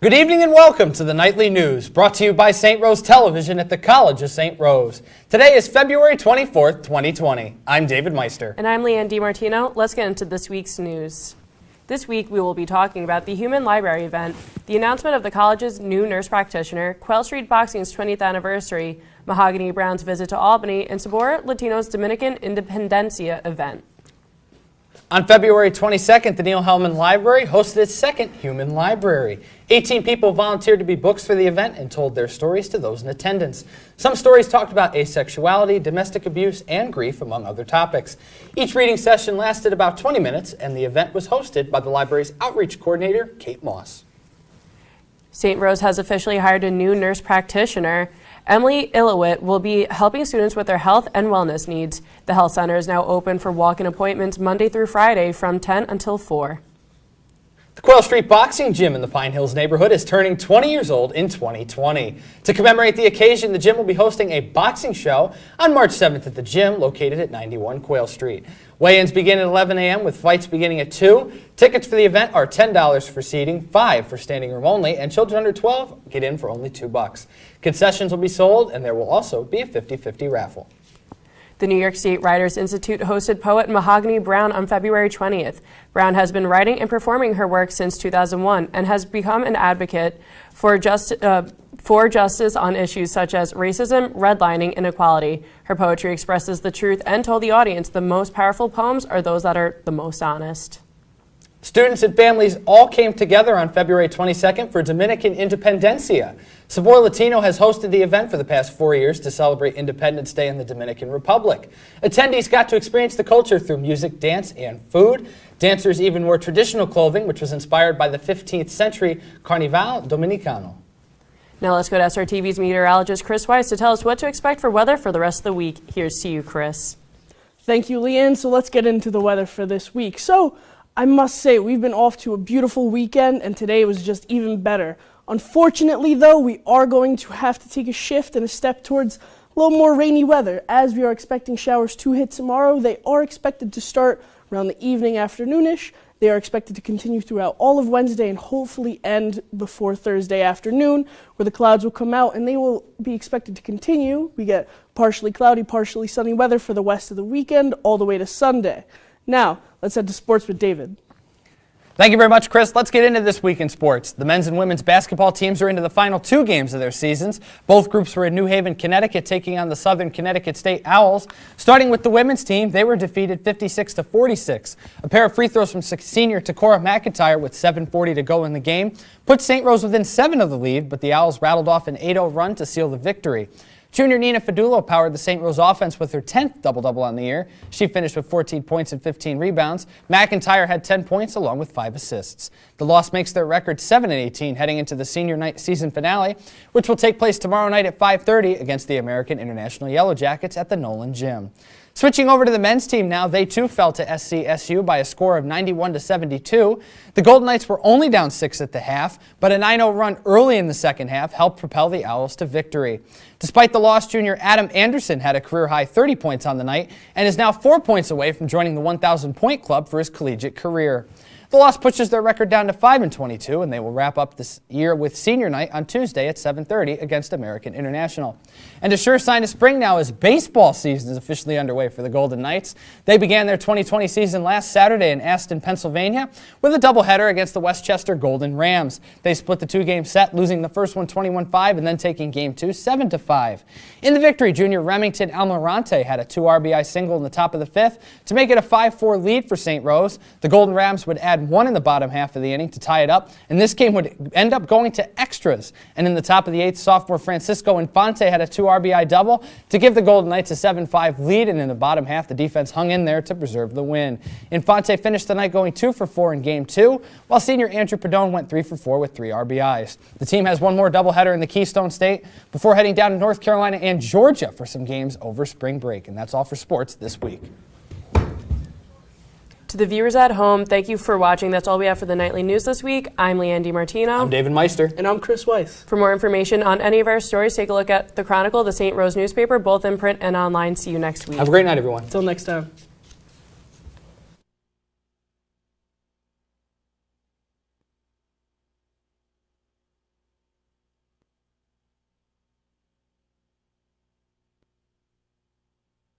Good evening and welcome to the Nightly News, brought to you by St. Rose Television at the College of St. Rose. Today is February 24th, 2020. I'm David Meister. And I'm Leanne DeMartino. Let's get into this week's news. This week we will be talking about the Human Library event, the announcement of the college's new nurse practitioner, Quail Street Boxing's 20th anniversary, Mahogany Brown's visit to Albany, and Sabor Latino's Dominican Independencia event. On February 22nd, the Neil Hellman Library hosted its second Human Library. 18 people volunteered to be books for the event and told their stories to those in attendance. Some stories talked about asexuality, domestic abuse, and grief, among other topics. Each reading session lasted about 20 minutes, and the event was hosted by the library's outreach coordinator, Kate Moss. St. Rose has officially hired a new nurse practitioner. Emily Illowit will be helping students with their health and wellness needs. The health center is now open for walk-in appointments Monday through Friday from 10 until 4. The Quail Street Boxing Gym in the Pine Hills neighborhood is turning 20 years old in 2020. To commemorate the occasion, the gym will be hosting a boxing show on March 7th at the gym located at 91 Quail Street. Weigh-ins begin at 11 a.m. with fights beginning at 2. Tickets for the event are $10 for seating, $5 for standing room only, and children under 12 get in for only $2. Concessions will be sold, and there will also be a 50-50 raffle. The New York State Writers Institute hosted poet Mahogany Brown on February 20th. Brown has been writing and performing her work since 2001 and has become an advocate for justice on issues such as racism, redlining, and equality. Her poetry expresses the truth and told the audience the most powerful poems are those that are the most honest. Students and families all came together on February 22nd for Dominican Independencia. Sabor Latino has hosted the event for the past 4 years to celebrate Independence Day in the Dominican Republic. Attendees got to experience the culture through music, dance, and food. Dancers even wore traditional clothing, which was inspired by the 15th century Carnaval Dominicano. Now let's go to SRTV's meteorologist Chris Weiss to tell us what to expect for weather for the rest of the week. Here's to you, Chris. Thank you, Leanne. So let's get into the weather for this week. So I must say, we've been off to a beautiful weekend, and today was just even better. Unfortunately, though, we are going to have to take a shift and a step towards a little more rainy weather. As we are expecting showers to hit tomorrow, they are expected to start around the evening, afternoonish. They are expected to continue throughout all of Wednesday and hopefully end before Thursday afternoon, where the clouds will come out and they will be expected to continue. We get partially cloudy, partially sunny weather for the rest of the weekend all the way to Sunday. Now, let's head to sports with David. Thank you very much, Chris. Let's get into this week in sports. The men's and women's basketball teams are into the final 2 games of their seasons. Both groups were in New Haven, Connecticut, taking on the Southern Connecticut State Owls. Starting with the women's team, they were defeated 56-46. A pair of free throws from senior Takora McIntyre with 7:40 to go in the game put St. Rose within 7 of the lead, but the Owls rattled off an 8-0 run to seal the victory. Junior Nina Fadulo powered the St. Rose offense with her 10th double-double on the year. She finished with 14 points and 15 rebounds. McIntyre had 10 points along with 5 assists. The loss makes their record 7-18 heading into the senior night season finale, which will take place tomorrow night at 5:30 against the American International Yellow Jackets at the Nolan Gym. Switching over to the men's team now, they too fell to SCSU by a score of 91-72. The Golden Knights were only down 6 at the half, but a 9-0 run early in the second half helped propel the Owls to victory. Despite the loss, junior Adam Anderson had a career-high 30 points on the night and is now 4 points away from joining the 1,000-point club for his collegiate career. The loss pushes their record down to 5-22, and they will wrap up this year with senior night on Tuesday at 7:30 against American International. And a sure sign of spring now is baseball season is officially underway for the Golden Knights. They began their 2020 season last Saturday in Aston, Pennsylvania, with a doubleheader against the Westchester Golden Rams. They split the 2-game set, losing the first one 21-5 and then taking Game 2 7-5. In the victory, junior Remington Almirante had a 2 RBI single in the top of the 5th to make it a 5-4 lead for St. Rose. The Golden Rams would add 1 in the bottom half of the inning to tie it up, and this game would end up going to extras. And in the top of the 8th, sophomore Francisco Infante had a 2 RBI double to give the Golden Knights a 7-5 lead, and in the bottom half, the defense hung in there to preserve the win. Infante finished the night going 2 for 4 in Game 2, while senior Andrew Padone went 3 for 4 with 3 RBIs. The team has one more doubleheader in the Keystone State before heading down to North Carolina and Georgia for some games over spring break. And that's all for sports this week. To the viewers at home, thank you for watching. That's all we have for the Nightly News this week. I'm Leanne DeMartino. I'm David Meister. And I'm Chris Weiss. For more information on any of our stories, take a look at the Chronicle, the St. Rose newspaper, both in print and online. See you next week. Have a great night, everyone. Until next time.